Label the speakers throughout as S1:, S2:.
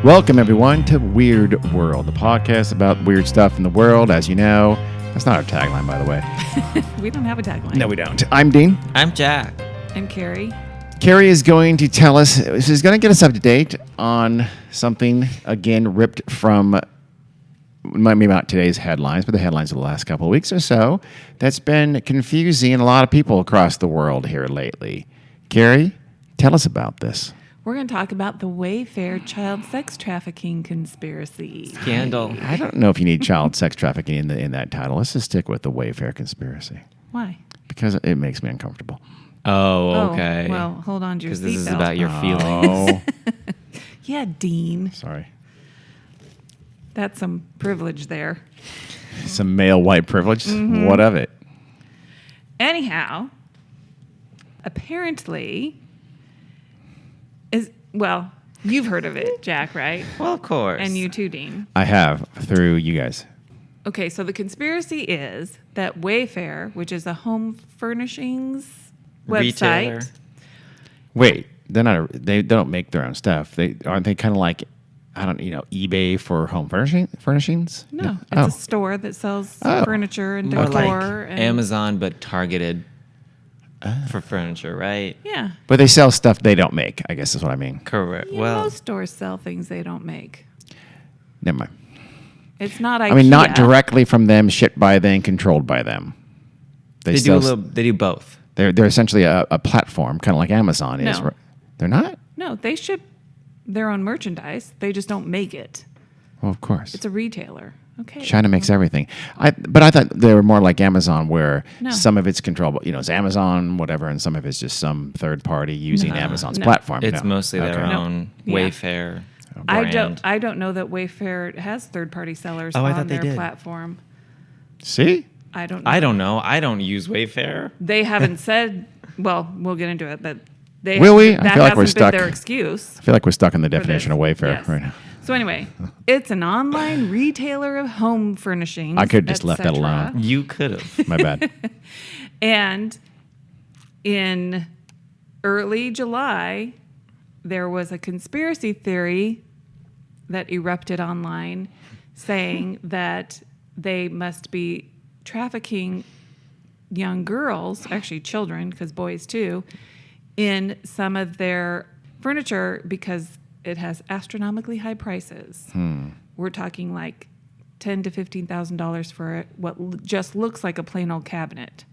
S1: Welcome, everyone, to Weird World, the podcast about weird stuff in the world. As you know, that's not our tagline, by the way.
S2: We don't have a tagline.
S1: No, we don't. I'm Dean.
S3: I'm Jack.
S2: I'm Carrie.
S1: Carrie is going to tell us, she's going to get us up to date on something, again, ripped from, maybe not today's headlines, but the headlines of the last couple of weeks or so, that's been confusing a lot of people across the world here lately. Carrie, tell us about this.
S2: We're going to talk about the Wayfair child sex trafficking conspiracy.
S3: Scandal.
S1: I don't know if you need child sex trafficking in that title. Let's just stick with the Wayfair conspiracy.
S2: Why?
S1: Because it makes me uncomfortable.
S3: Oh, okay.
S2: Well, hold on to your seatbelt.
S3: Because this is about your feelings.
S2: Yeah, Dean.
S1: Sorry.
S2: That's some privilege there.
S1: Some male white privilege.
S2: Mm-hmm.
S1: What of it?
S2: Anyhow, apparently, you've heard of it, Jack, right?
S3: Well, of course.
S2: And you too, Dean.
S1: I have, through you guys.
S2: Okay, so the conspiracy is that Wayfair, which is a home furnishings website.
S3: Retailer.
S1: Wait, they don't make their own stuff. Aren't they kind of like, eBay for home furnishings?
S2: No, it's a store that sells furniture and
S3: More
S2: decor.
S3: like
S2: and
S3: Amazon, but targeted for furniture, right?
S2: Yeah.
S1: But they sell stuff they don't make, I guess is what I mean.
S3: Correct.
S2: Yeah,
S3: Well,
S2: most stores sell things they don't make.
S1: Never mind.
S2: It's not IKEA.
S1: I mean, not directly from them, shipped by them, controlled by them.
S3: they do both.
S1: They're essentially a platform, kind of like Amazon is.
S2: No.
S1: Right? They're not?
S2: No, they ship their own merchandise. They just don't make it.
S1: Well, of course.
S2: It's a retailer. Okay.
S1: China makes everything. But I thought they were more like Amazon, where
S2: No.
S1: some of it's controllable. It's Amazon, whatever, and some of it's just some third party using Amazon's platform.
S3: It's mostly their
S1: Okay.
S3: own
S2: Yeah.
S3: Wayfair
S2: I
S3: brand.
S2: don't know that Wayfair has third-party sellers
S3: Oh, I
S2: on
S3: thought they
S2: their
S3: did.
S2: platform.
S1: See?
S2: I don't know.
S3: I don't know. I don't use Wayfair.
S2: They haven't said, well, we'll get into it, but they
S1: Will we? I
S2: that
S1: feel like we're
S2: hasn't been
S1: stuck.
S2: their excuse.
S1: I feel like we're stuck in the
S2: for
S1: definition
S2: this.
S1: of Wayfair
S2: Yes.
S1: right now.
S2: So anyway, it's an online retailer of home furnishings.
S1: I could have just left that
S2: etc.
S1: alone.
S3: You could have.
S1: My bad.
S2: And in early July, there was a conspiracy theory that erupted online saying that they must be trafficking young girls, actually children, because boys too, in some of their furniture because it has astronomically high prices. We're talking like $10,000 to $15,000 for what just looks like a plain old cabinet.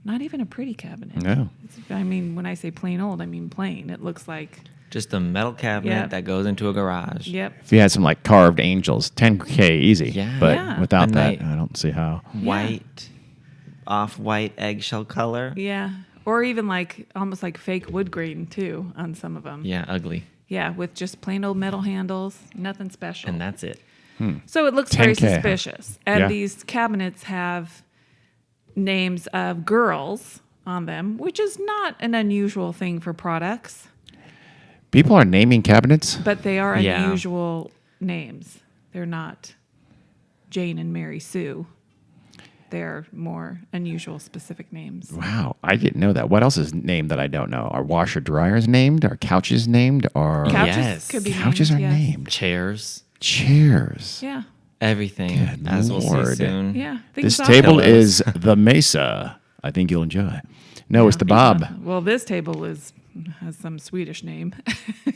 S2: Not even a pretty cabinet.
S1: No.
S2: I mean, when I say plain old, I mean plain. It looks like,
S3: Just a metal cabinet
S2: Yep.
S3: that goes into a garage.
S2: yep.
S1: If you had some like carved angels, $10K easy.
S3: Yeah.
S1: But
S2: Yeah.
S1: without
S3: And
S1: that,
S3: they-
S1: I don't see how.
S3: White, off-white eggshell color.
S2: Yeah. Or even like almost like fake wood grain too on some of them.
S3: Yeah, ugly.
S2: Yeah, with just plain old metal handles, nothing special.
S3: And that's it.
S2: So it looks very
S1: 10K, huh?
S2: suspicious. And
S1: Yeah.
S2: these cabinets have names of girls on them, which is not an unusual thing for products,
S1: People are naming cabinets.
S2: but they are
S3: Yeah.
S2: unusual names. They're not Jane and Mary Sue. They're more unusual specific names.
S1: Wow, I didn't know that. What else is named that I don't know? Are washer dryers named? Are couches named? Are
S2: Couches
S3: Yes.
S2: could be
S1: couches
S2: named,
S1: are
S2: yes.
S1: named?
S3: Chairs.
S1: Chairs.
S2: Yeah.
S3: Everything,
S1: Good
S3: as we'll
S1: Lord.
S3: see soon.
S2: Yeah.
S1: This
S2: Things
S1: table
S2: off-
S1: is the Mesa. I think you'll enjoy. No, it's the Bob.
S2: Well, this table has some Swedish name.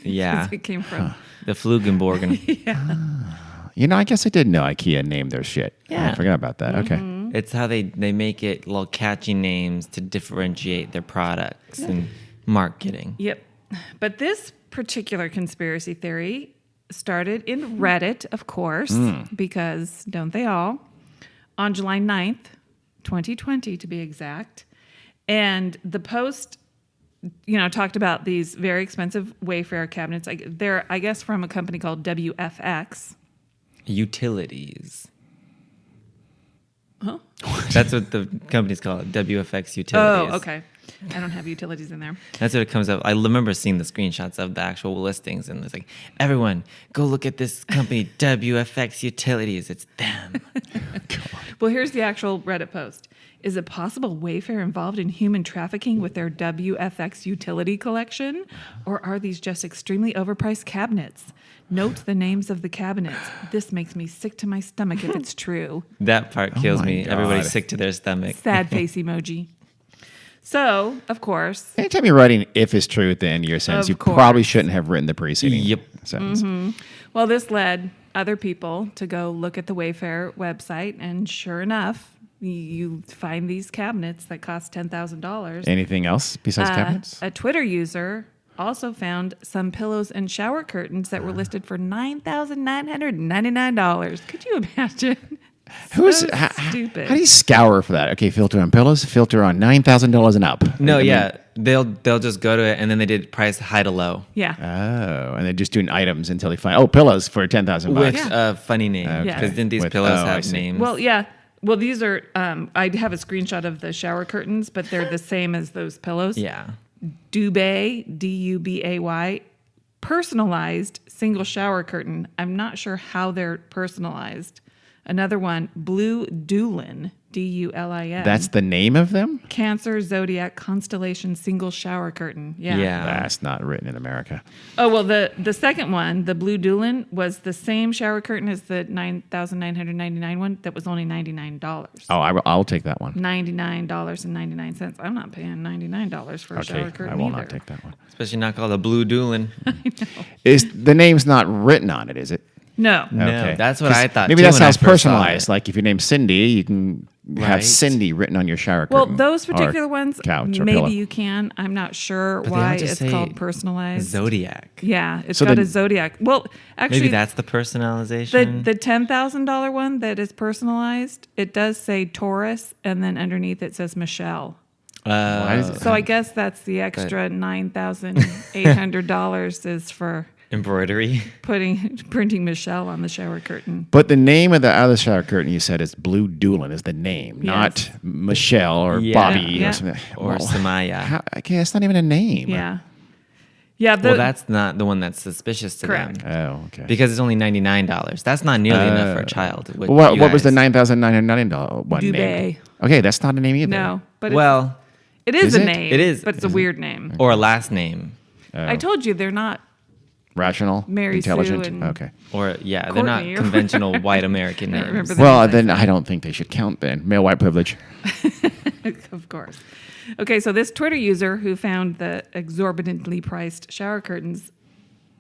S3: Yeah.
S2: It came from.
S3: The Flugenborgen.
S1: I guess I did know IKEA named their shit.
S3: Yeah.
S1: I forgot about that. Okay.
S3: It's how they make it little catchy names to differentiate their products and marketing.
S2: Yep. But this particular conspiracy theory started in Reddit, of course, because don't they all, on July 9th, 2020 to be exact. And the post, talked about these very expensive Wayfair cabinets. They're, I guess, from a company called WFX.
S3: Utilities.
S2: Huh?
S3: That's what the company's called, WFX Utilities.
S2: Oh, okay. I don't have utilities in there.
S3: That's what it comes up. I remember seeing the screenshots of the actual listings, and it's like, everyone, go look at this company, WFX Utilities. It's them.
S2: Well, here's the actual Reddit post. Is it possible Wayfair involved in human trafficking with their WFX utility collection? Or are these just extremely overpriced cabinets? Note the names of the cabinets. This makes me sick to my stomach if it's true.
S3: That part kills
S1: my
S3: me.
S1: God.
S3: Everybody's sick to their stomach.
S2: Sad face emoji. So, of course,
S1: Anytime you're writing if is true at the end of your sentence,
S2: Of
S1: you
S2: course.
S1: probably shouldn't have written the preceding
S3: Yep.
S1: sentence.
S2: well, this led other people to go look at the Wayfair website, and sure enough, you find these cabinets that cost $10,000.
S1: Anything else besides cabinets?
S2: A Twitter user also found some pillows and shower curtains that were listed for $9,999. Could you imagine? Stupid.
S1: How do you scour for that? Okay, filter on pillows, filter on $9,000 and up.
S3: No,
S1: I mean,
S3: yeah. They'll just go to it, and then they did price high to low
S2: Yeah.
S1: Oh, and they're just doing items until they find pillows for $10,000.
S3: with
S2: Yeah.
S3: a funny name.
S2: Okay.
S3: Because didn't these
S1: With-
S3: pillows
S1: I
S3: have
S1: see.
S3: names?
S2: Well, yeah. Well, these are, I have a screenshot of the shower curtains, but they're the same as those pillows.
S3: yeah.
S2: Dubay, D-U-B-A-Y, personalized single shower curtain. I'm not sure how they're personalized. Another one, Blue Doolin, D-U-L-I-N.
S1: That's the name of them?
S2: Cancer Zodiac Constellation single shower curtain. Yeah.
S3: Yeah.
S1: That's not written in America.
S2: Oh, well, the second one, the Blue Doolin, was the same shower curtain as the $9,999 one that was only $99.
S1: Oh, I'll take that one.
S2: $99.99. I'm not paying $99 for a shower
S1: Okay,
S2: curtain
S1: I will
S2: either.
S1: not take that one.
S3: Especially not called a Blue Doolin.
S1: Is the name's not written on it, is it?
S2: No.
S3: No, that's what I thought.
S1: Maybe
S3: too
S1: that's
S3: when
S1: how
S3: I
S1: it's
S3: first saw
S1: personalized.
S3: it.
S1: Like if your name's Cindy, you can have
S3: Right.
S1: Cindy written on your shower
S2: Well,
S1: curtain.
S2: those
S1: or
S2: particular ones,
S1: couch or
S2: maybe
S1: pillow.
S2: you can. I'm not sure
S3: But they
S2: why
S3: don't just
S2: it's
S3: say
S2: called personalized.
S3: Zodiac.
S2: Yeah, it's
S1: So
S2: got
S1: the-
S2: a zodiac. Well, actually,
S3: Maybe that's the personalization.
S2: the $10,000 one that is personalized. It does say Taurus, and then underneath it says Michelle.
S1: Why does it-
S2: So I guess that's the extra $9,800 is for
S3: Embroidery.
S2: printing Michelle on the shower curtain.
S1: But the name of the other shower curtain you said is Blue Doolin is the name, not Michelle or
S3: Yeah.
S1: Bobby
S2: Yeah.
S1: or something.
S3: Or
S1: Well,
S3: Samaya.
S1: okay, that's not even a name.
S2: Yeah, yeah.
S3: Well, that's not the one that's suspicious to
S2: Correct.
S3: them.
S1: Oh, okay.
S3: Because it's only $99. That's not nearly enough for a child.
S1: What was the
S3: guys-
S1: $9,999 one name?
S2: Dubé.
S1: Okay, that's not a name either.
S2: No, but
S3: Well,
S2: it is
S1: Is
S2: a
S1: it?
S2: name.
S3: It is.
S2: but it's a weird name.
S3: or a last name.
S2: I told you they're not.
S1: Rational,
S2: Mary Sue
S1: intelligent.
S2: and-
S1: Okay.
S3: Or, yeah, they're not
S2: Courtney or
S3: conventional white American
S2: I don't
S3: names.
S2: remember the
S1: Well,
S2: names I
S1: then I don't think they should count then. Male white privilege.
S2: Of course. Okay, so this Twitter user who found the exorbitantly priced shower curtains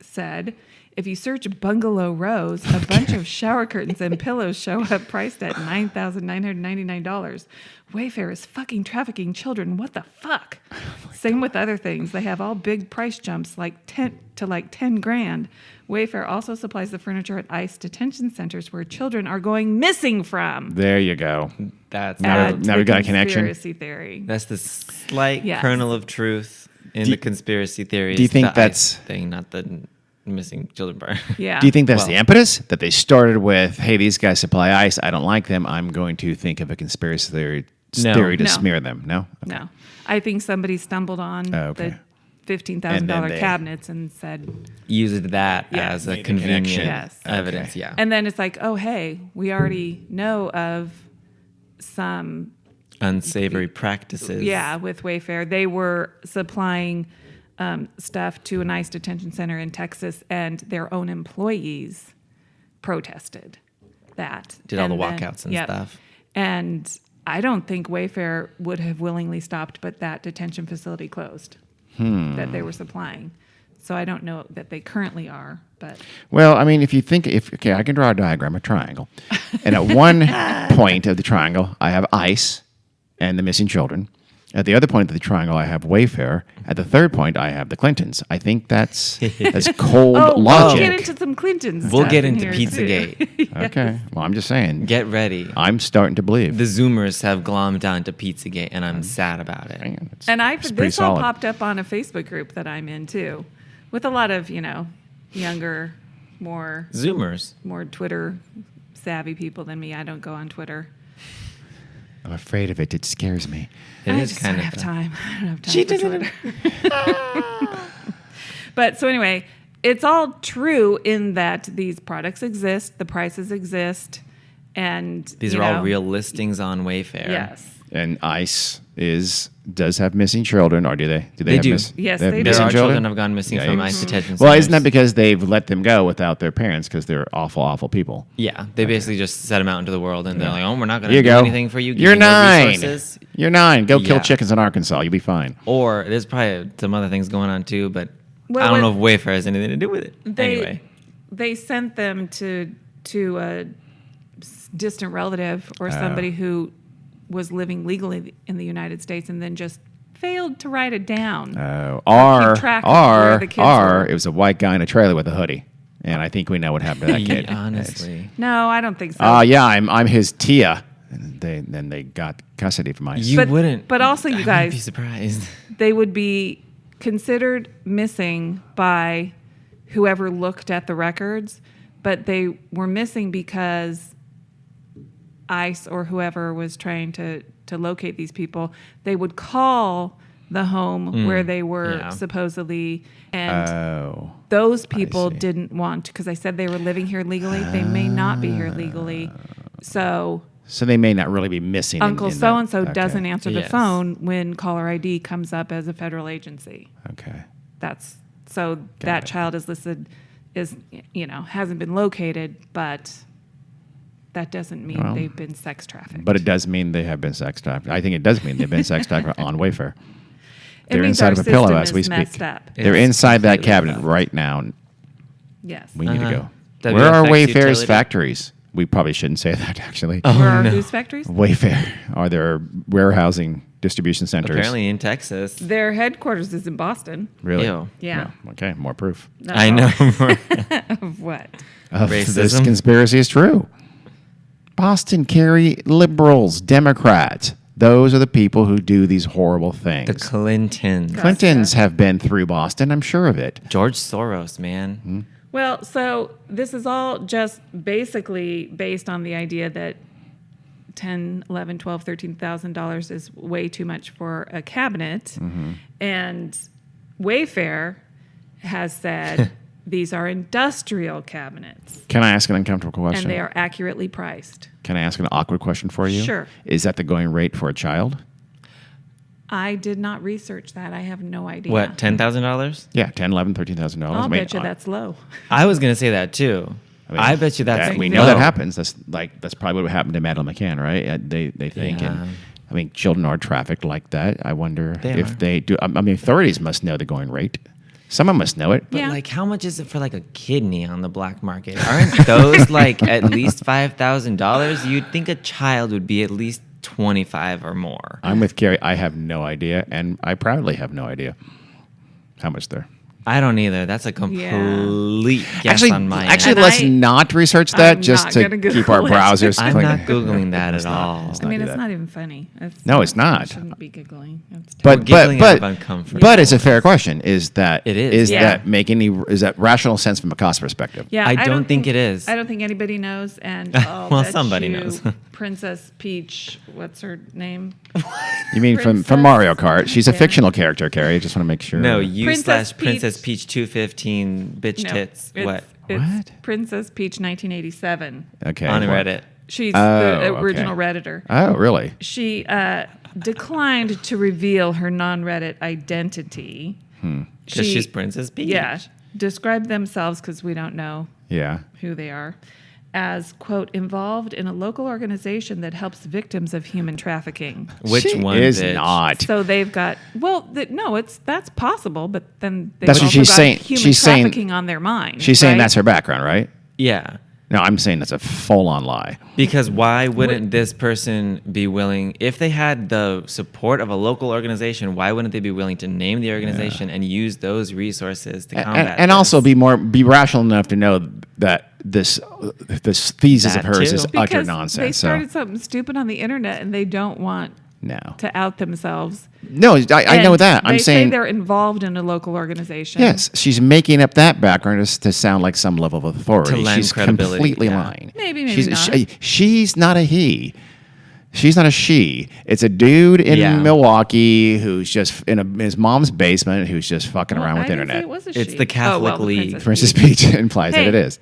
S2: said, if you search Bungalow Rose, a bunch of shower curtains and pillows show up priced at $9,999. Wayfair is fucking trafficking children. What the fuck? Same with other things. They have all big price jumps like 10 grand. Wayfair also supplies the furniture at ICE detention centers where children are going missing from.
S1: There you go.
S3: That's
S1: Now
S2: Add
S1: we-
S2: to
S1: now
S2: the
S1: we've got a connection.
S2: Conspiracy theory.
S3: That's the slight
S2: Yes.
S3: kernel of truth in the conspiracy theories.
S1: do you think
S3: the
S1: that's-
S3: ICE thing, not the missing children part?
S2: Yeah.
S1: Do you think that's
S3: Well-
S1: the impetus that they started with? Hey, these guys supply ice. I don't like them. I'm going to think of a conspiracy theory
S3: No.
S1: to
S2: No.
S1: smear them. No. Okay.
S2: No, I think somebody stumbled on
S1: Oh, okay.
S2: the $15,000
S1: And then they-
S2: cabinets and said,
S3: Used that
S2: Yes.
S3: as a
S1: Made the
S3: convenient
S1: connection.
S2: Yes.
S3: evidence.
S1: Okay.
S3: Yeah.
S2: and then it's like, oh, hey, we already know of some,
S3: Unsavory practices.
S2: yeah, with Wayfair. They were supplying stuff to an ICE detention center in Texas, and their own employees protested that.
S3: Did all the
S2: And then-
S3: walkouts and
S2: yep.
S3: stuff.
S2: And I don't think Wayfair would have willingly stopped, but that detention facility closed that they were supplying. So I don't know that they currently are, but
S1: Well, I mean, if you think, okay, I can draw a diagram, a triangle. And at one point of the triangle, I have ice and the missing children. At the other point of the triangle, I have Wayfair. At the third point, I have the Clintons. I think that's cold
S2: we'll
S1: logic.
S2: get into some Clintons.
S3: We'll
S2: stuff
S3: get
S2: in
S3: into
S2: here, too.
S3: Pizzagate.
S1: Okay. Well, I'm just saying.
S3: Get ready.
S1: I'm starting to believe.
S3: The Zoomers have glommed onto Pizzagate, and I'm sad about it.
S1: Man, it's-
S2: And
S1: it's pretty
S2: this all
S1: solid.
S2: popped up on a Facebook group that I'm in too, with a lot of younger, more
S3: Zoomers.
S2: Twitter savvy people than me. I don't go on Twitter.
S1: I'm afraid of it. It scares me.
S3: It
S2: I
S3: is
S2: just
S3: kind
S2: don't
S3: of
S2: have time. I don't have time
S3: She
S2: for
S3: didn't-
S2: Twitter. But so anyway, it's all true in that these products exist, the prices exist, and
S3: These are all real listings on Wayfair.
S2: Yes.
S1: And ICE does have missing children, or do they? Do
S3: They
S1: have
S3: do.
S2: Yes,
S1: have
S2: they do.
S3: There
S1: missing
S3: are children have gone missing from
S1: Yikes.
S3: ICE detention
S1: Well,
S3: centers.
S1: isn't that because they've let them go without their parents because they're awful, awful people?
S3: Yeah, they basically just set them out into the world, and they're like, "Oh, we're not going
S1: Here
S3: to
S1: you
S3: do
S1: go.
S3: anything for you. Give
S1: You're
S3: you no
S1: 9.
S3: resources."
S1: You're 9. Go kill
S3: Yeah.
S1: chickens in Arkansas. You'll be fine.
S3: Or there's probably some other things going on too, but
S2: Well,
S3: I don't know if
S2: what-
S3: Wayfair has anything to do with it. Anyway,
S2: They sent them to a distant relative or somebody who was living legally in the United States and then just failed to write it down.
S1: Or
S2: track of where the kids were.
S1: it was a white guy in a trailer with a hoodie. And I think we know what happened to that kid.
S3: honestly,
S2: No, I don't think so.
S1: Yeah, I'm his Tia. And then they got custody from ICE.
S3: you wouldn't.
S2: but also, you
S3: I wouldn't
S2: guys-
S3: be surprised.
S2: They would be considered missing by whoever looked at the records, but they were missing because ICE or whoever was trying to locate these people, they would call the home where they were
S3: yeah.
S2: supposedly, and
S1: Oh.
S2: those people
S1: see.
S2: didn't want, because I said they were living here legally, they may not be here legally. So
S1: So they may not really be missing.
S2: Uncle
S1: in that-
S2: so-and-so
S1: okay.
S2: doesn't answer the
S3: Yes.
S2: phone when caller ID comes up as a federal agency.
S1: Okay.
S2: That's so that
S1: it.
S2: child is listed hasn't been located, but that doesn't mean
S1: Well,
S2: they've been sex trafficked.
S1: But it does mean they have been sex trafficked. I think it does mean they've been sex trafficked on Wayfair.
S2: It
S1: They're
S2: means
S1: inside
S2: our
S1: of a pillow
S2: system
S1: as we
S2: is
S1: speak.
S2: messed up.
S1: They're
S3: It's
S1: inside that
S3: completely
S1: cabinet
S3: fucked.
S1: right now.
S2: Yes.
S1: We need to
S3: Uh-huh.
S1: go. Where are
S3: WFX
S1: Wayfair's
S3: utility?
S1: factories? We probably shouldn't say that, actually.
S2: Where are
S3: no.
S2: whose factories?
S1: Wayfair. Are there warehousing distribution centers?
S3: Apparently in Texas.
S2: Their headquarters is in Boston.
S1: Really?
S3: Ew.
S2: Yeah.
S1: Well, okay, more proof
S3: I know.
S2: Of what?
S1: of this
S3: Racism.
S1: conspiracy is true. Boston carry liberals, Democrats. Those are the people who do these horrible things.
S3: The Clintons.
S1: Clintons have been through Boston, I'm sure of it.
S3: George Soros, man.
S1: Hmm?
S2: Well, so this is all just basically based on the idea that $10, $11, $12, $13,000 is way too much for a cabinet. And Wayfair has said these are industrial cabinets
S1: Can I ask an uncomfortable question?
S2: and they are accurately priced.
S1: Can I ask an awkward question for you?
S2: Sure.
S1: Is that the going rate for a child?
S2: I did not research that. I have no idea.
S3: What, $10,000?
S1: Yeah, $10,000, $11,000, $13,000.
S2: I'll bet you that's low.
S3: I was going to say that too. I bet you that's
S1: we know that happens. That's probably what happened to Madeline McCann, right? They think,
S3: Yeah.
S1: and I mean, children are trafficked like that. I wonder
S3: They
S1: if
S3: are.
S1: they do. I mean, authorities must know the going rate. Someone must know it.
S3: But
S2: Yeah.
S3: like, how much is it for like a kidney on the black market? Aren't those like at least $5,000? You'd think a child would be at least 25 or more.
S1: I'm with Carrie. I have no idea, and I proudly have no idea how much they're.
S3: I don't either. That's a complete guess on my
S1: Actually,
S3: end.
S2: And
S1: let's not research that
S2: I'm
S1: just
S2: not
S1: to
S2: gonna
S1: keep our
S2: Google it.
S1: browsers
S3: I'm
S1: clean.
S3: not Googling that
S1: Let's
S3: at
S1: not-
S3: all.
S1: let's
S2: I mean,
S1: do
S2: it's
S1: that.
S2: not even funny.
S1: No, it's not.
S2: I shouldn't be giggling. It's
S1: But
S3: giggling out of
S1: but
S3: uncomfort.
S1: but it's a fair question. Is that
S3: It is.
S2: Yeah.
S1: is that rational sense from a cost perspective?
S2: Yeah,
S3: I don't think it is.
S2: I don't think anybody knows. And
S3: Well, somebody knows.
S2: Princess Peach, what's her name?
S1: You mean from
S2: Princess-
S1: Mario Kart? She's a
S2: Yeah.
S1: fictional character, Carrie. I just want to make sure.
S3: No, you
S2: Princess
S3: slash Princess
S2: Peach.
S3: Peach 215 bitch
S2: No,
S3: tits.
S2: it's-
S3: What?
S2: It's
S1: What?
S2: Princess Peach 1987.
S1: Okay.
S3: On
S1: what?
S3: Reddit.
S2: She's
S1: Oh,
S2: the
S1: okay.
S2: original Redditor.
S1: Oh, really?
S2: She declined to reveal her non-Reddit identity.
S3: Because she's Princess Peach.
S2: Yeah, described themselves, because we don't know
S1: Yeah.
S2: who they are, as, quote, involved in a local organization that helps victims of human trafficking.
S3: Which
S1: She
S3: one
S1: is
S3: bitch?
S1: not.
S2: So they've got, that's possible, but then they've
S1: That's what
S2: also
S1: she's
S2: got
S1: saying.
S2: human
S1: She's saying-
S2: trafficking on their mind.
S1: She's saying
S2: right?
S1: that's her background, right?
S3: Yeah.
S1: No, I'm saying that's a full-on lie.
S3: Because why wouldn't this person be willing, if they had the support of a local organization, why wouldn't they be willing to name the organization and use those resources to combat
S1: And also
S3: this?
S1: be rational enough to know that this thesis of
S3: That
S1: hers
S3: too.
S1: is
S2: because
S1: utter
S2: they
S1: nonsense.
S2: started something stupid on the internet and they don't want
S1: No.
S2: to out themselves.
S1: No, I know
S2: And
S1: that. I'm
S2: they
S1: saying
S2: say they're involved in a local organization.
S1: yes. She's making up that background just to sound like some level of authority.
S3: To lend
S1: She's
S3: credibility,
S1: completely
S3: yeah.
S1: lying.
S2: Maybe
S1: she's,
S2: not.
S1: she's not a he. She's not a she. It's a dude in
S3: Yeah.
S1: Milwaukee who's just in his mom's basement who's just fucking
S2: Well,
S1: around with
S2: I didn't
S1: internet.
S2: say it was a
S3: It's
S2: she.
S3: the Catholic
S2: the
S3: League.
S1: Princess Peach implies
S2: Hey.
S1: that it is.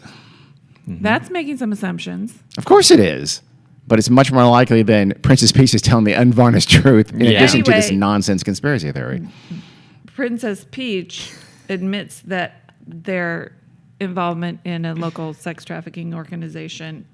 S2: That's making some assumptions.
S1: Of course it is. But it's much more likely than Princess Peach is telling the unvarnished truth in
S3: Yeah.
S1: addition to this
S2: Anyway.
S1: nonsense conspiracy theory.
S2: Princess Peach admits that their involvement in a local sex trafficking organization,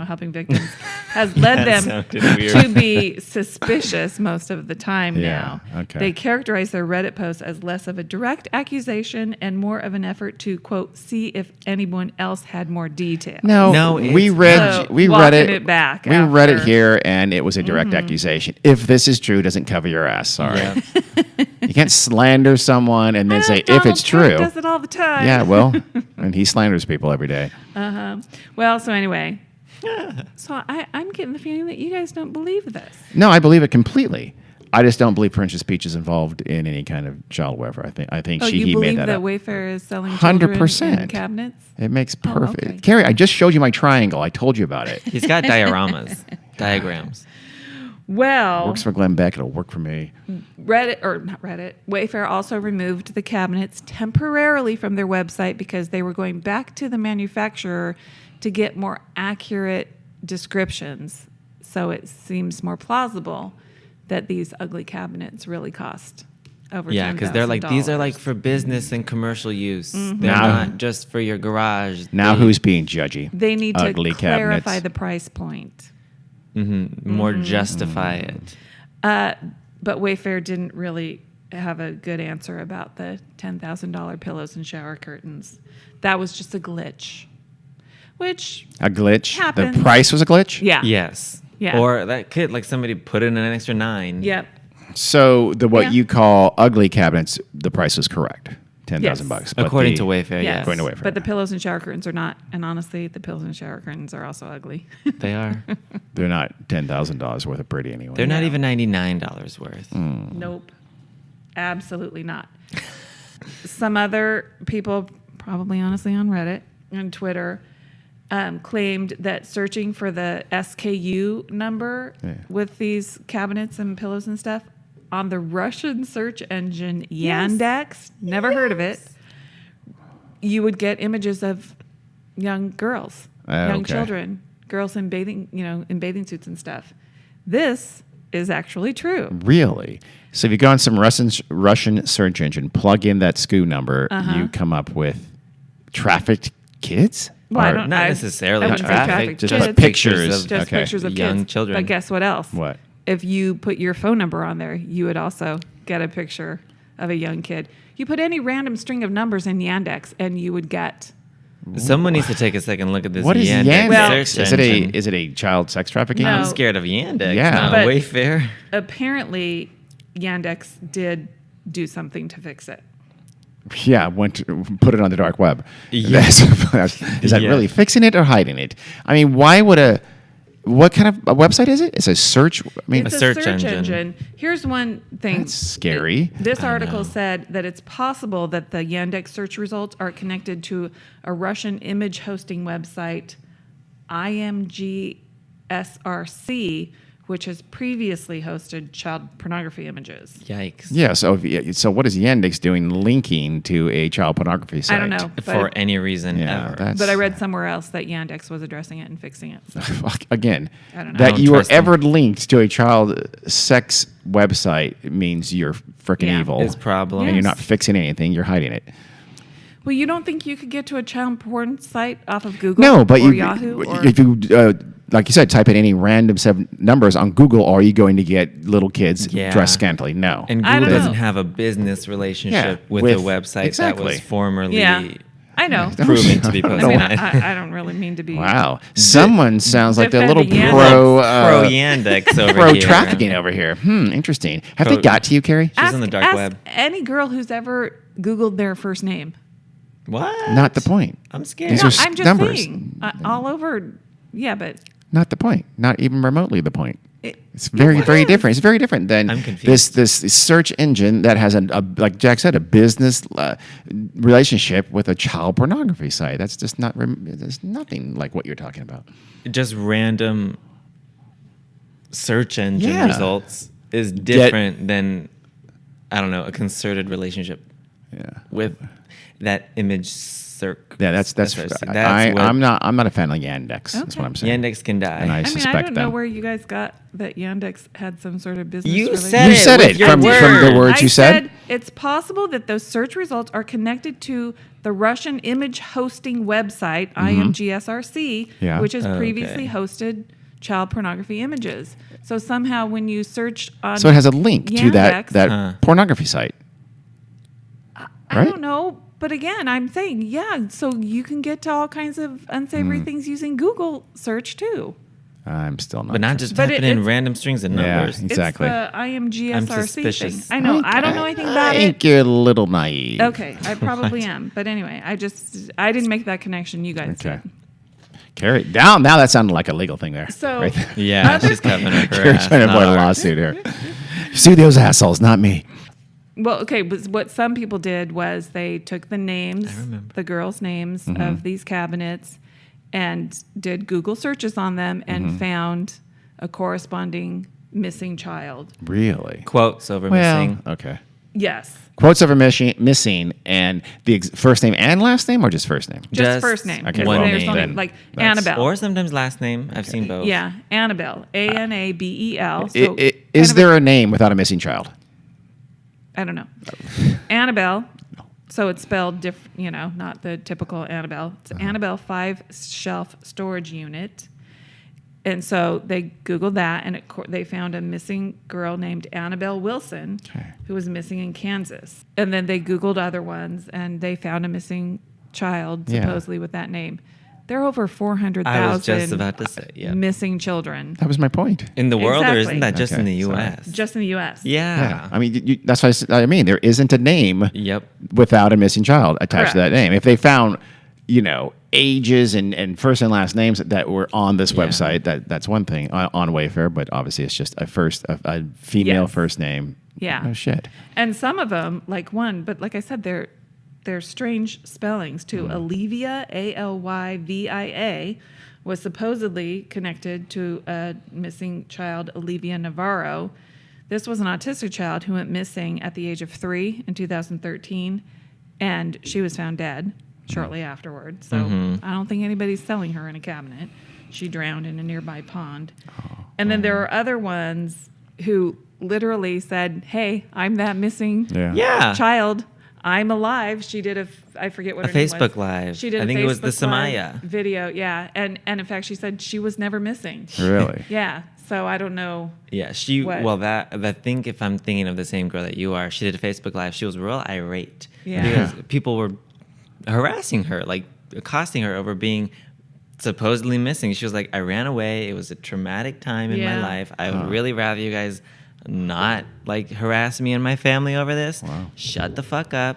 S2: helping victims, has led
S3: That
S2: them
S3: sounded weird.
S2: to be suspicious most of the time
S1: Yeah,
S2: now.
S1: okay.
S2: They characterize their Reddit posts as less of a direct accusation and more of an effort to, quote, see if anyone else had more detail.
S3: No,
S1: we
S3: it's
S1: read
S2: So,
S1: we read
S2: walking
S1: it.
S2: it back
S1: we read it
S2: after.
S1: here, and it was a direct accusation. If this is true, it doesn't cover your ass. Sorry,
S3: Yeah.
S1: you can't slander someone and then say if
S2: Donald
S1: it's
S2: Trump
S1: true.
S2: does it all the time.
S1: Yeah, well, and he slanders people every day.
S2: Well, so anyway, so I'm getting the feeling that you guys don't believe this.
S1: No, I believe it completely. I just don't believe Princess Peach is involved in any kind of child welfare. I think
S2: Oh,
S1: he
S2: you
S1: made
S2: believe
S1: that
S2: that
S1: up.
S2: Wayfair is selling children
S1: 100%.
S2: in cabinets?
S1: It makes perfect.
S2: okay.
S1: Carrie, I just showed you my triangle. I told you about it.
S3: He's got dioramas, diagrams.
S2: Well,
S1: Works for Glenn Beck. It'll work for me.
S2: Wayfair also removed the cabinets temporarily from their website because they were going back to the manufacturer to get more accurate descriptions. So it seems more plausible that these ugly cabinets really cost over
S3: Yeah, because they're like, these are like
S2: $10,000.
S3: for business and commercial use. They're
S1: Now-
S3: not just for your garage.
S1: Now who's being judgy?
S2: They need to
S1: Ugly
S2: clarify
S1: cabinets.
S2: the price point.
S3: More justify it.
S2: But Wayfair didn't really have a good answer about the $10,000 pillows and shower curtains. That was just a glitch. Which,
S1: A glitch.
S2: Happens.
S1: The price was a glitch.
S2: yeah.
S3: Yes.
S2: Yeah.
S3: Or that could, like somebody put in an extra 9.
S2: Yep.
S1: So what
S2: Yeah.
S1: you call ugly cabinets, the price was correct. $10,000
S2: Yes.
S1: bucks. But
S3: According
S1: the-
S3: to Wayfair,
S2: Yes.
S3: yes.
S1: According to Wayfair.
S2: But the pillows and shower curtains are not. And honestly, the pillows and shower curtains are also ugly.
S3: They are.
S1: They're not $10,000 worth of pretty anyway.
S3: They're not
S2: No.
S3: even $99 worth.
S2: Nope. Absolutely not. Some other people, probably honestly on Reddit and Twitter, claimed that searching for the SKU number with these cabinets and pillows and stuff on the Russian search engine Yandex, never heard of it, you would get images of young girls, young
S1: Okay.
S2: children, girls in bathing suits and stuff. This is actually true.
S1: Really? So if you go on some Russian search engine, plug in that SKU number,
S2: Uh-huh.
S1: you come up with trafficked kids?
S2: Well, I
S1: Or-
S2: don't-
S3: Not
S2: I-
S3: necessarily
S2: I wouldn't say
S3: traffic,
S2: traffic,
S3: just
S2: just
S1: pictures.
S2: Just
S1: Okay.
S2: pictures of
S3: Young
S2: kids.
S3: children.
S2: But guess what else?
S1: What?
S2: If you put your phone number on there, you would also get a picture of a young kid. You put any random string of numbers in Yandex, and you would get.
S3: Someone needs to take a second look at this
S1: What is
S3: Yandex
S1: Yandex?
S2: Well-
S3: search
S1: is
S3: engine.
S1: it a child sex trafficking?
S2: No.
S3: I'm scared of Yandex.
S1: Yeah.
S3: Not
S2: But-
S3: Wayfair.
S2: Apparently, Yandex did do something to fix it.
S1: Yeah, put it on the dark web.
S3: Yeah.
S1: Is that
S3: Yeah.
S1: really fixing it or hiding it? I mean, what kind of a website is it? It's a search. I mean,
S2: It's
S3: a
S2: a
S3: search
S2: search
S3: engine.
S2: engine. Here's one thing.
S1: That's scary.
S2: This
S3: I
S2: article
S3: know.
S2: said that it's possible that the Yandex search results are connected to a Russian image hosting website, IMGSRC, which has previously hosted child pornography images.
S3: Yikes.
S1: Yeah. So what is Yandex doing linking to a child pornography site?
S2: I don't know.
S3: For
S2: But,
S3: any reason
S1: Yeah,
S3: ever.
S1: that's-
S2: but I read somewhere else that Yandex was addressing it and fixing it. So.
S1: Fuck, again,
S2: I don't know.
S1: that
S3: Don't
S1: you are
S3: trust them.
S1: ever linked to a child sex website means you're freaking
S2: Yeah.
S1: evil.
S3: Is problem.
S1: And you're
S2: Yes.
S1: not fixing anything. You're hiding it.
S2: Well, you don't think you could get to a child porn site off of Google
S1: No, but
S2: or Yahoo? Or,
S1: if you, like you said, type in any random set of numbers on Google, are you going to get little kids
S3: Yeah.
S1: dressed scantily? No.
S3: And
S2: I
S3: Google
S2: don't
S3: doesn't
S2: know.
S3: have a business relationship
S1: Yeah,
S3: with
S1: with-
S3: the website that
S1: exactly.
S3: was formerly
S2: yeah, I know.
S3: proven to be
S2: I
S3: posted.
S2: mean, I don't really mean to be.
S1: Wow. Someone sounds like they're a little
S2: defending
S1: pro
S3: Pro Yandex over
S1: pro
S3: here.
S1: trafficking over here. Interesting. Have they
S3: Pro-
S1: got to you, Carrie?
S3: She's on the dark
S2: ask
S3: web.
S2: any girl who's ever Googled their first name.
S3: What?
S1: Not the point.
S3: I'm scared.
S1: These
S2: No,
S1: are
S2: I'm just
S1: numbers.
S2: saying. All over. Yeah, but
S1: Not the point. Not even remotely the point.
S2: it,
S1: It's very,
S2: It
S1: very
S2: is.
S1: different. It's very different than
S3: I'm confused.
S1: this search engine that has like Jack said, a business relationship with a child pornography site. That's just not. There's nothing like what you're talking about.
S3: Just random search engine
S1: Yeah.
S3: results is different than, I don't know, a concerted relationship. with that image circ.
S1: Yeah, that's I'm not a fan of Yandex. That's what I'm saying.
S3: Yandex can die.
S1: And I
S2: I
S1: suspect
S2: don't know where you guys got that Yandex had some sort of business
S3: You
S2: relationship.
S3: said
S1: You said
S3: with
S1: it
S3: your
S1: from the
S3: word.
S1: words you said.
S2: It's possible that those search results are connected to the Russian image hosting website, IMGSRC,
S1: Yeah.
S2: which has
S3: Okay.
S2: previously hosted child pornography images. So somehow when you search on
S1: So it has a link to that
S2: Yandex,
S1: pornography site.
S2: I
S1: right?
S2: don't know. But again, I'm saying, so you can get to all kinds of unsavory things using Google search too.
S1: I'm still not.
S3: But not
S1: sure.
S3: just
S2: But
S3: typing in
S2: it's-
S3: random strings and
S1: Yeah.
S3: numbers.
S1: Exactly.
S2: It's the IMGSRC
S3: I'm
S2: thing.
S3: suspicious.
S2: I know. I don't know anything about
S1: I
S2: it.
S1: think you're a little naive.
S2: Okay, I probably am. But anyway, I didn't make that connection. You guys
S1: Okay.
S2: did.
S1: Carry it down. Now that sounded like a legal thing there.
S2: So-
S1: right there.
S3: Yeah, she's covering up her
S1: You're
S3: ass.
S1: trying to
S3: not
S1: avoid a
S3: ours.
S1: lawsuit here. Sue those assholes, not me.
S2: Well, okay, but what some people did was they took the names,
S3: remember.
S2: the girls' names of these cabinets, and did Google searches on them and found a corresponding missing child.
S1: Really?
S3: Quotes over
S1: Well,
S3: missing.
S1: okay.
S2: Yes,
S1: Quotes over missing and the first name and last name, or just first name?
S2: just first name.
S1: Okay,
S3: one
S2: There's
S3: name.
S2: no
S1: Then
S2: like
S1: that's-
S2: Annabelle.
S3: Or sometimes last name. I've seen both.
S2: Yeah, Annabelle, Anabel. So
S1: Is
S2: kind of
S1: there a name without a missing child?
S2: I don't know. Annabelle. So it's spelled not the typical Annabelle. It's Annabelle 5-shelf storage unit. And so they Googled that, and they found a missing girl named Annabelle Wilson, who was missing in Kansas. And then they Googled other ones, and they found a missing child,
S1: Yeah.
S2: supposedly with that name. There are over
S3: I was
S2: 400,000
S3: just about to say, yeah.
S2: missing children
S1: That was my point.
S3: In the world, or
S2: Exactly.
S3: isn't that just in the
S1: Okay, sorry.
S3: U.S.?
S2: just in the U.S.
S3: Yeah.
S1: I mean, that's what I mean. There isn't a name
S3: Yep.
S1: without a missing child attached to that
S2: Correct.
S1: name. If they found, ages and first and last names that were on this
S3: Yeah.
S1: website, that's one thing on Wayfair. But obviously, it's just a female
S2: Yes.
S1: first name.
S2: Yeah.
S1: No shit.
S2: And some of them, but like I said, they're strange spellings too. Olivia, Alyvia, was supposedly connected to a missing child, Olivia Navarro. This was an autistic child who went missing at the age of 3 in 2013, and she was found dead shortly afterward. So I don't think anybody's selling her in a cabinet. She drowned in a nearby pond. And then there are other ones who literally said, "Hey, I'm that missing
S3: Yeah.
S2: child. I'm alive." She did I forget what
S3: A
S2: her name was.
S3: Facebook Live.
S2: She did
S3: I
S2: a
S3: think it was the
S2: Facebook Live
S3: Samaya.
S2: video. Yeah, and in fact, she said she was never missing.
S1: Really?
S2: Yeah, so I don't know.
S3: Yeah, she.
S2: What?
S3: Well, I think if I'm thinking of the same girl that you are, she did a Facebook Live. She was real irate
S2: Yeah.
S3: because people were harassing her, like accosting her over being supposedly missing. She was like, "I ran away. It was a traumatic time in my
S2: Yeah.
S3: life. I would really rather you guys not like harass me and my family over this.
S1: Wow.
S3: Shut the fuck up."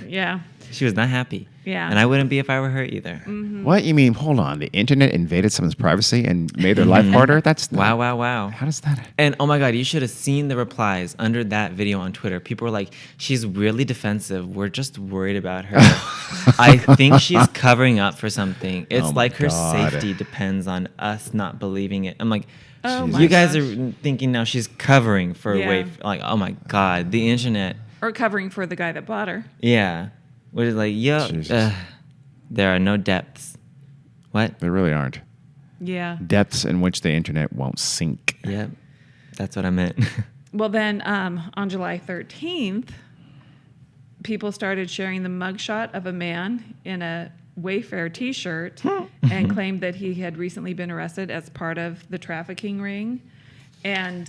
S2: Yeah,
S3: She was not happy.
S2: Yeah.
S3: And I wouldn't be if I were her either.
S1: What you mean? Hold on. The internet invaded someone's privacy and made their life harder. That's not,
S3: Wow.
S1: How does that?
S3: And oh my God, you should have seen the replies under that video on Twitter. People were like, "She's really defensive. We're just worried about her. I think she's covering up for something. It's
S1: Oh my
S3: like her
S1: God.
S3: safety depends on us not believing it." I'm like,
S2: Oh
S3: you
S2: my
S3: guys
S2: gosh.
S3: are thinking now she's covering for
S2: Yeah.
S3: like, oh my God, the internet.
S2: or covering for the guy that bought her.
S3: Yeah. What is like, yo,
S1: Jesus.
S3: there are no depths. What?
S1: There really aren't
S2: Yeah.
S1: depths in which the internet won't sink.
S3: Yep. That's what I meant.
S2: Well, then on July 13th, people started sharing the mugshot of a man in a Wayfair T-shirt and claimed that he had recently been arrested as part of the trafficking ring. And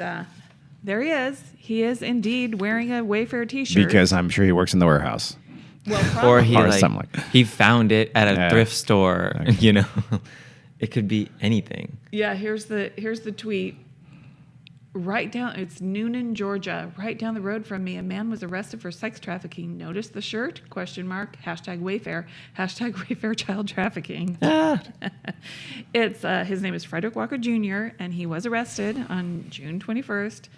S2: there he is. He is indeed wearing a Wayfair T-shirt.
S1: Because I'm sure he works in the warehouse.
S2: well,
S3: Or
S2: probably.
S3: he
S1: Or
S3: like,
S1: something like that.
S3: he found it at a
S1: Yeah.
S3: thrift store, you know. It could be anything.
S2: Yeah, here's the tweet. It's Noonan, Georgia. Right down the road from me, a man was arrested for sex trafficking. Notice the shirt? ? Wayfair. Wayfair child trafficking. It's his name is Frederick Walker Jr. and he was arrested on June 21st,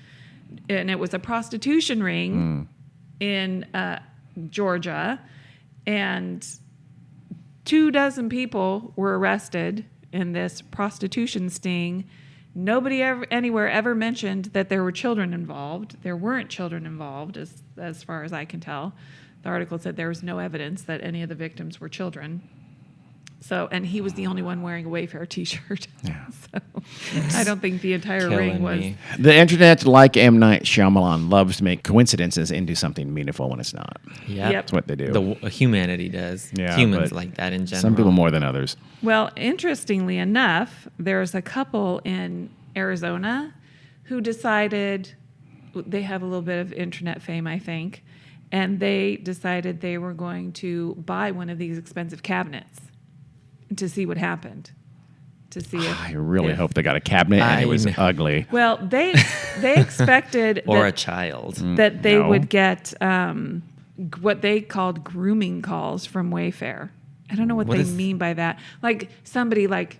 S2: and it was a prostitution ring in Georgia, and 24 people were arrested in this prostitution sting. Nobody anywhere ever mentioned that there were children involved. There weren't children involved, as far as I can tell. the article said there was no evidence that any of the victims were children. So, and he was the only one wearing a Wayfair T-shirt.
S1: Yeah.
S2: So, I don't think the entire ring was.
S3: Me.
S1: The internet, like M. Night Shyamalan, loves to make coincidences into something meaningful when it's not.
S3: Yep.
S2: Yep.
S1: That's what they do.
S3: Humanity does.
S1: Yeah,
S3: Humans
S1: but
S3: like that in general.
S1: Some people more than others.
S2: Well, interestingly enough, there's a couple in Arizona who decided they have a little bit of internet fame, I think, and they decided they were going to buy one of these expensive cabinets to see what happened. To see if
S1: I really hope they got a cabinet and it was ugly.
S2: Well, they expected
S3: or
S2: that,
S3: a child.
S2: that they
S1: No.
S2: would get what they called grooming calls from Wayfair. I don't know what they mean by that. Like somebody like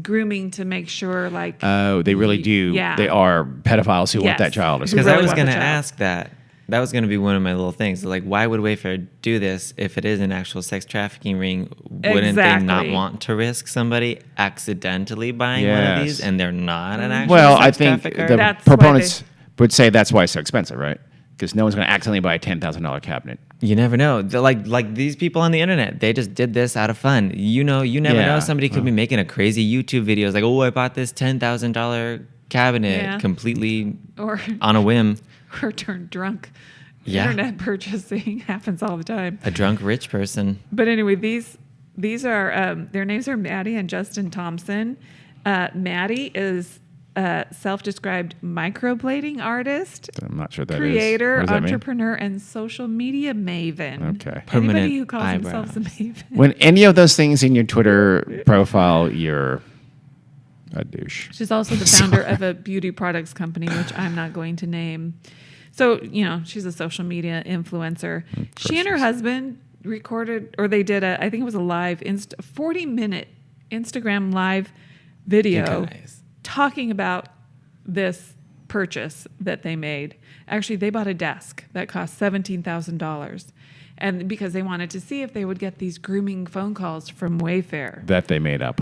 S2: grooming to make sure like
S1: Oh, they really do.
S2: Yeah.
S1: They are pedophiles who want that
S2: Yes.
S1: child. Or
S3: Because
S1: something.
S3: I
S2: really
S3: was
S2: want
S3: going to
S2: the child.
S3: ask that. That was going to be one of my little things. Like, why would Wayfair do this if it is an actual sex trafficking ring? Wouldn't they not
S2: Exactly.
S3: want to risk somebody accidentally buying one of
S1: Yes.
S3: these and they're not an actual
S1: Well,
S3: sex
S1: I think
S3: trafficker?
S1: the
S2: That's why
S1: proponents would say that's why it's so expensive, right? Because no one's going to accidentally buy a $10,000 cabinet.
S3: You never know. They're like these people on the internet, they just did this out of fun. You never
S1: Yeah.
S3: know. Somebody could be making a crazy YouTube video. It's like, oh, I bought this $10,000 cabinet
S2: Yeah.
S3: completely
S2: or
S3: on a whim.
S2: or turn drunk.
S3: Yeah.
S2: Internet purchasing happens all the time.
S3: A drunk rich person.
S2: But anyway, these are their names are Maddie and Justin Thompson. Maddie is a self-described microblading artist,
S1: I'm not sure what that is.
S2: creator,
S1: What does that mean?
S2: entrepreneur, and social media maven.
S1: Okay.
S3: Permanent
S2: Anybody who calls themselves a
S3: eyebrows.
S2: maven.
S1: When any of those things in your Twitter profile, you're a douche.
S2: She's also the founder of a beauty products company, which I'm not going to name. So, she's a social media influencer. She and her husband recorded, or they did I think it was a live, 40-minute Instagram live video
S3: You guys.
S2: talking about this purchase that they made. Actually, they bought a desk that cost $17,000. And because they wanted to see if they would get these grooming phone calls from Wayfair.
S1: That they made up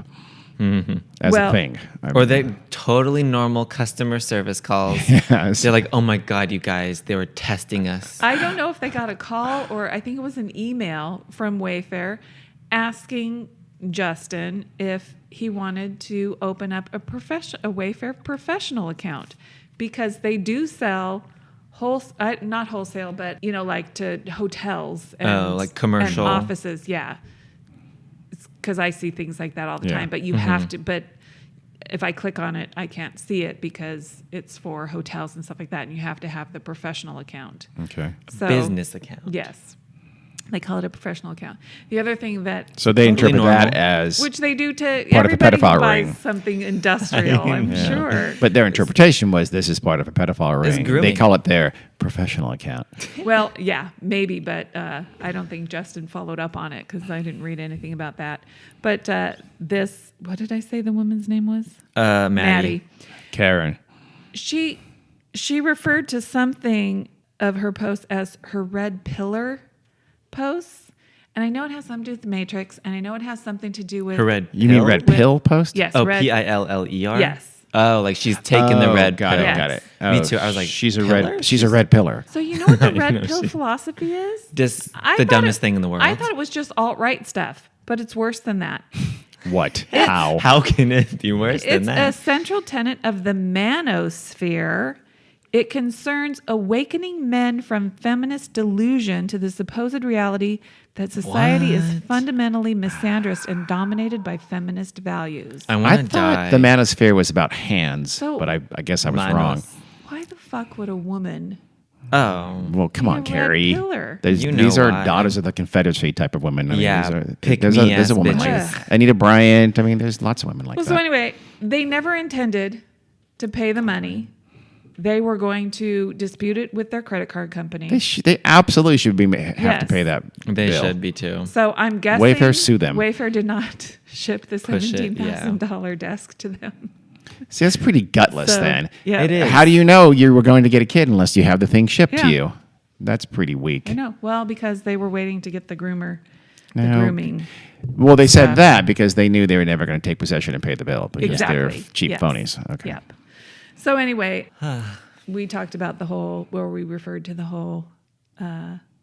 S3: Mm-hmm.
S1: as
S2: Well-
S1: a thing.
S3: Or they totally normal customer service calls.
S1: Yes.
S3: They're like, oh my God, you guys, they were testing us.
S2: I don't know if they got a call or I think it was an email from Wayfair asking Justin if he wanted to open up a Wayfair professional account because they do sell not wholesale, but like to hotels and
S3: like commercial.
S2: and offices. Yeah, because I see things like that all the
S1: Yeah.
S2: time. But you have to. But if I click on it, I can't see it because it's for hotels and stuff like that, and you have to have the professional account.
S1: Okay.
S2: So,
S3: Business account.
S2: Yes. They call it a professional account. The other thing that...
S1: So they
S3: Totally
S1: interpret that
S3: normal.
S1: as
S2: Which they do to
S1: part of a
S2: everybody who
S1: pedophile
S2: buys
S1: ring.
S2: something industrial, I'm
S1: Yeah.
S2: sure.
S1: But their interpretation was this is part of a pedophile
S3: It's
S1: ring. They
S3: grooming.
S1: call it their professional account.
S2: Well, yeah, maybe, but I don't think Justin followed up on it because I didn't read anything about that. But this... What did I say the woman's name was?
S3: Maddie.
S1: Karen.
S2: She referred to something of her post as her red pillar posts. And I know it has something to do with the Matrix, and I know it has something to do with...
S3: Her red
S1: You mean red
S2: With-
S1: pill post?
S2: Yes,
S3: Oh,
S2: red...
S3: Piller?
S2: Yes.
S3: Oh, like she's taking the red
S1: got
S3: pill.
S1: it, got it.
S3: Me
S1: Oh,
S3: too. I was like,
S1: she's a
S3: pillar?
S1: red. She's a red pillar.
S2: So you know what the red
S3: know,
S2: pill
S3: she-
S2: philosophy is?
S3: Just
S2: I
S3: the
S2: thought
S3: dumbest thing in the world.
S2: I thought it was just alt-right stuff, but it's worse than that.
S1: What? How?
S3: How can it be worse than
S2: It's a
S3: that?
S2: central tenet of the manosphere. It concerns awakening men from feminist delusion to the supposed reality that society is
S3: What?
S2: fundamentally misandrist and dominated by feminist values.
S3: I
S1: I
S3: want to
S1: thought
S3: die.
S1: the manosphere was about hands,
S2: So-
S1: but I guess I was
S3: Manos.
S1: wrong.
S2: Why the fuck would a woman...
S3: Oh.
S1: Well, come
S2: Be
S1: on,
S2: a red
S1: Carrie.
S2: pillar.
S3: You know
S1: These are
S3: why.
S1: daughters of the Confederacy type of women. I mean,
S3: Yeah,
S1: these are,
S3: pick
S1: there's
S3: me
S1: a
S3: ass
S1: woman like
S2: bitches.
S1: that. Anita Bryant. I mean, there's lots of women like
S2: Well,
S1: that.
S2: so anyway, they never intended to pay the money. They were going to dispute it with their credit card company.
S1: They absolutely should have
S2: Yes.
S1: to pay that.
S3: They
S1: bill.
S3: should be too.
S2: So I'm guessing
S1: Wayfair sue them.
S2: Wayfair did not ship the
S3: Push it,
S2: $17,000 desk to them.
S1: See, that's pretty gutless.
S2: So,
S1: then
S2: yeah,
S3: It is.
S1: How do you know you were going to get a kid unless you have the thing shipped
S2: Yeah.
S1: to you? That's pretty weak.
S2: I know. Well, because they were waiting to get the
S1: No.
S2: grooming.
S1: Well, they said
S2: stuff.
S1: that because they knew they were never going to take possession and pay the bill because
S2: Exactly.
S1: they're cheap
S2: Yes.
S1: phonies. Okay.
S2: Yep. So anyway, we talked about we referred to the whole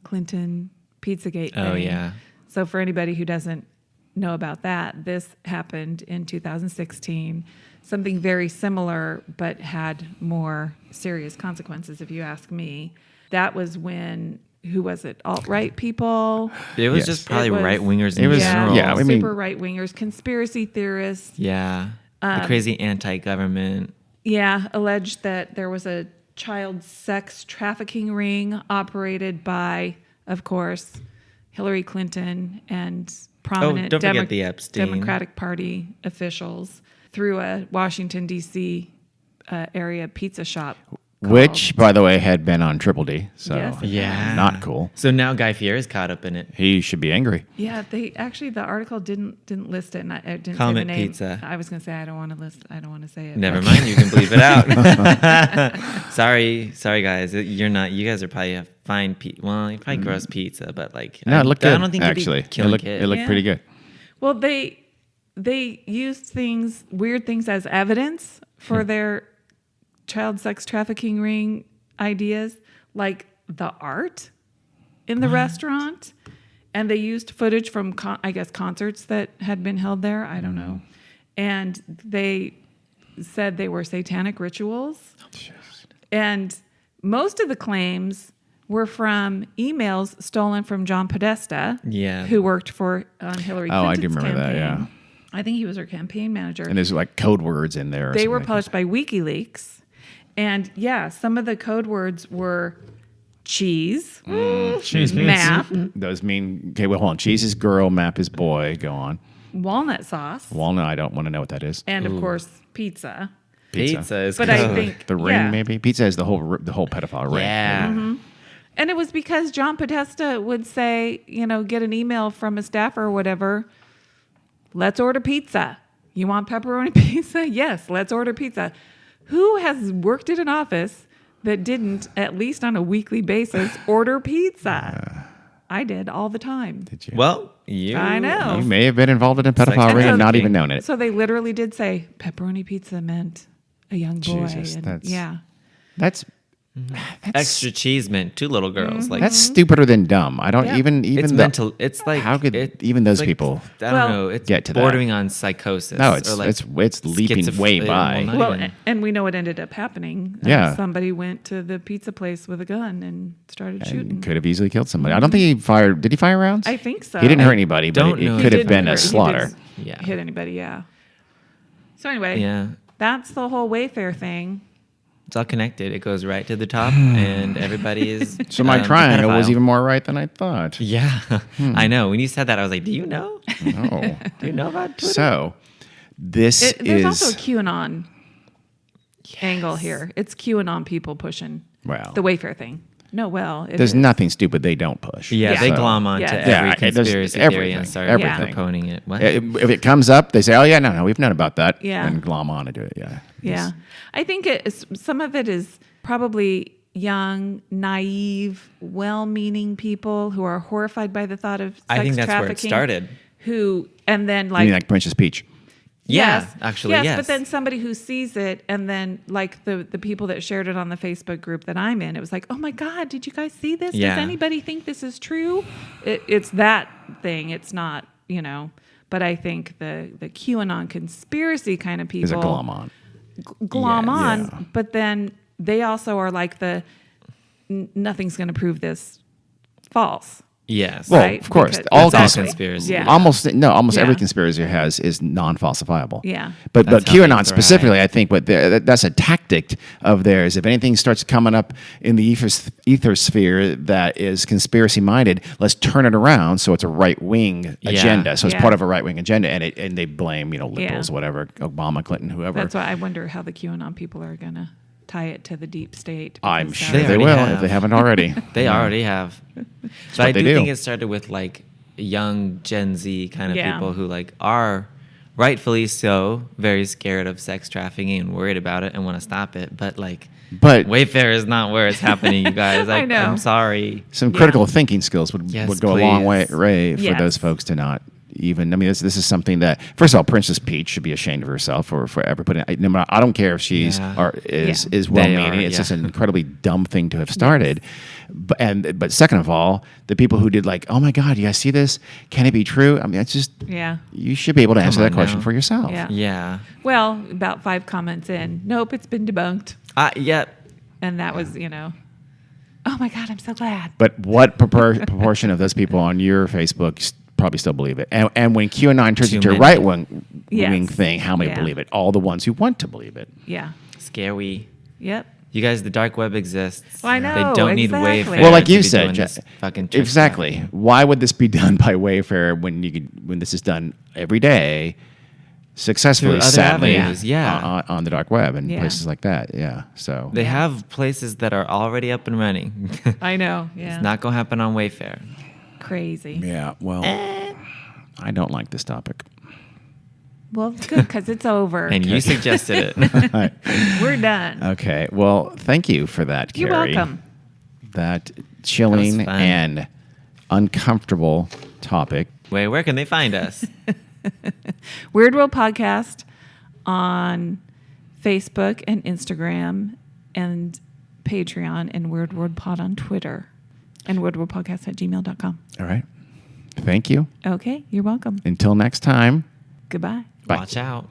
S2: Clinton Pizzagate thing.
S3: Oh, yeah.
S2: So for anybody who doesn't know about that, this happened in 2016. Something very similar, but had more serious consequences, if you ask me. That was when, who was it? Alt-right people.
S3: It was
S1: Yes.
S3: just probably
S2: It was-
S3: right-wingers in
S1: It was-
S3: general.
S1: yeah, I mean-
S2: super right-wingers, conspiracy theorists.
S3: Yeah. The crazy anti-government.
S2: Yeah, alleged that there was a child sex trafficking ring operated by, of course, Hillary Clinton and prominent
S3: don't forget the Epstein.
S2: Democratic Party officials through a Washington, D.C. Area pizza shop.
S1: Which, by the way, had been on Triple D. So
S2: Yes.
S3: Yeah.
S1: not cool.
S3: So now Guy Fieri's caught up in it.
S1: He should be angry.
S2: Yeah, they actually, the article didn't list it, and it didn't
S3: Comet
S2: say the name.
S3: Pizza.
S2: I was going to say I don't want to say it.
S3: Never mind, you can bleep it out. sorry, guys. You guys are probably a fine well, you probably gross pizza, but like
S1: No, it looked good.
S3: I don't think you'd be
S1: actually, it
S3: killing
S1: looked,
S3: kids.
S1: it looked
S2: Yeah.
S1: pretty good.
S2: Well, they used weird things as evidence for their child sex trafficking ring ideas, like the art in the restaurant, and they used footage from concerts that had been held there. I don't know, and they said they were satanic rituals, and most of the claims were from emails stolen from John Podesta,
S3: Yeah.
S2: who worked on Hillary
S1: Oh, I
S2: Clinton's
S1: do remember that,
S2: campaign.
S1: yeah.
S2: I think he was her campaign manager.
S1: And there's like code words in there. or
S2: They were
S1: something like
S2: published by WikiLeaks. And yeah, some of the code words were cheese,
S1: that. Cheese means
S2: map,
S1: those mean. Okay, well, hold on. Cheese is girl, map is boy. Go on.
S2: walnut sauce,
S1: Walnut. I don't want to know what that is.
S2: and of course pizza.
S3: Pizza is
S2: But I
S3: code.
S2: think
S1: The ring,
S2: yeah.
S1: maybe. Pizza is the whole pedophile ring.
S3: Yeah.
S2: And it was because John Podesta would say, get an email from a staffer or whatever. Let's order pizza. You want pepperoni pizza? Yes, let's order pizza. Who has worked at an office that didn't, at least on a weekly basis, order pizza? I did all the time.
S1: Did you?
S3: Well,
S2: I know.
S1: You may have been involved in a pedophile
S3: Sex
S1: ring and not
S3: trafficking.
S1: even known it.
S2: So they literally did say pepperoni pizza meant a young boy.
S1: Jesus,
S2: and
S1: that's-
S2: yeah.
S1: That's
S3: extra cheese meant two little girls. Like
S1: that's stupider than dumb. I don't
S2: Yeah.
S1: even
S3: it's
S1: the-
S3: mental. It's like
S1: how could
S3: it-
S1: even those
S3: it's like-
S1: people?
S3: I don't
S2: Well-
S3: know. It's
S1: Get to that?
S3: bordering on psychosis.
S1: No, it's
S3: or like
S1: it's leaping way
S3: schizophrenia.
S1: by.
S3: Well, not
S2: Well,
S3: even.
S2: and we know what ended up happening.
S1: Yeah.
S2: Somebody went to the pizza place with a gun and started shooting.
S1: And could have easily killed somebody. I don't think he fired. Did he fire rounds?
S2: I think so.
S1: He didn't hurt anybody, but
S3: don't
S1: it
S3: know.
S1: could
S3: He
S1: have
S2: didn't
S1: been a
S2: hurt- he
S1: slaughter.
S2: didn't
S3: Yeah.
S2: hit anybody, yeah. So anyway,
S3: Yeah.
S2: that's the whole Wayfair thing.
S3: It's all connected. It goes right to the top, and everybody is.
S1: So my
S3: a
S1: triangle was
S3: pedophile.
S1: even more right than I thought.
S3: Yeah, I know. When you said that, I was like, "Do you know?
S1: Oh,
S3: Do you know about Twitter?"
S1: so this
S2: There's
S1: is
S2: also a QAnon angle here. It's QAnon people pushing
S1: Well.
S2: the Wayfair thing. No, well, it
S1: there's
S2: is.
S1: nothing stupid they don't push.
S3: Yeah, they
S1: So,
S3: glom onto
S2: Yeah.
S3: every
S1: Yeah, there's
S3: conspiracy theory
S1: everything,
S3: and start
S1: everything.
S3: proponing it. What?
S1: If it comes up, they say, "Oh yeah, no, we've known about that,"
S2: Yeah.
S1: and glom on to do it. Yeah,
S2: Yeah. I think some of it is probably young, naive, well-meaning people who are horrified by the thought of sex
S3: I think that's where it
S2: trafficking.
S3: started.
S2: Who, and then
S1: I
S2: like,
S1: mean, like Princess Peach.
S3: Yeah,
S2: yes,
S3: actually,
S2: yes,
S3: yes.
S2: but then somebody who sees it, and then like the people that shared it on the Facebook group that I'm in, it was like, oh my God, did you guys see this?
S3: Yeah.
S2: Does anybody think this is true? It's that thing. It's not, but I think the QAnon conspiracy kind of people
S1: Is a glom on.
S2: glom
S3: Yes.
S2: on,
S1: Yeah.
S2: but then they also are like nothing's going to prove this false.
S3: Yes.
S1: Well,
S2: Right?
S1: of course,
S2: Because-
S1: all
S3: That's all
S1: conspiracy.
S3: conspiracy.
S2: Yeah.
S1: Almost
S2: Yeah.
S1: every conspiracy has is non-falsifiable.
S2: Yeah.
S1: But
S3: That's how
S1: QAnon
S3: things are,
S1: specifically,
S3: right?
S1: I think that's a tactic of theirs. If anything starts coming up in the ether sphere that is conspiracy minded, let's turn it around so it's a right wing
S3: Yeah.
S1: agenda. So it's
S2: Yeah.
S1: part of a right wing agenda, and they blame liberals,
S2: Yeah.
S1: whatever, Obama, Clinton, whoever.
S2: That's why I wonder how the QAnon people are going to tie it to the deep state.
S1: I'm
S2: because,
S1: sure
S3: They
S1: they,
S3: already
S1: will
S3: have.
S1: if they haven't already.
S3: They already have. But I
S1: what they
S3: do
S1: do.
S3: think it started with like young Gen Z kind of
S2: Yeah.
S3: people who like are rightfully so very scared of sex trafficking and worried about it and want to stop it. But like,
S1: But
S3: Wayfair is not where it's happening, you guys.
S2: I know.
S3: I'm sorry.
S1: some
S2: Yeah.
S1: critical thinking skills would
S3: Yes,
S1: go a long
S3: please.
S1: way for
S2: Yes.
S1: those folks to not even. I mean, this is something that, first of all, Princess Peach should be ashamed of herself for ever putting. I don't care if she's or is well-meaning. It's just an incredibly dumb thing to have started. Yes. But second of all, the people who did like, oh my God, you guys see this? Can it be true? I mean, it's just you should be able to answer that question for yourself.
S2: Yeah. Well, about 5 comments in, nope, it's been debunked.
S3: Yep.
S2: And that was, oh my God, I'm so glad.
S1: But what proportion of those people on your Facebook probably still believe it? And when QAnon turns into a right-wing thing, how many believe it? All the ones who want to believe it.
S2: Yeah.
S3: Scary.
S2: Yep.
S3: You guys, the dark web exists.
S2: Well, I know.
S3: They don't need Wayfair.
S1: Well, like you said,
S3: fucking
S1: exactly. Why would this be done by Wayfair when this is done every day, successfully, sadly, on the dark web and places like that? Yeah. So
S3: they have places that are already up and running.
S2: I know. Yeah.
S3: It's not gonna happen on Wayfair.
S2: Crazy.
S1: Yeah. Well, I don't like this topic.
S2: Well, good, because it's over.
S3: And you suggested it.
S2: We're done.
S1: Okay. Well, thank you for that, Carrie.
S2: You're welcome.
S1: That chilling and uncomfortable topic.
S3: Wait, where can they find us?
S2: Weird World Podcast on Facebook and Instagram and Patreon, and Weird World Pod on Twitter, and weirdworldpodcast@gmail.com.
S1: All right. Thank you.
S2: Okay. You're welcome.
S1: Until next time.
S2: Goodbye.
S3: Watch out.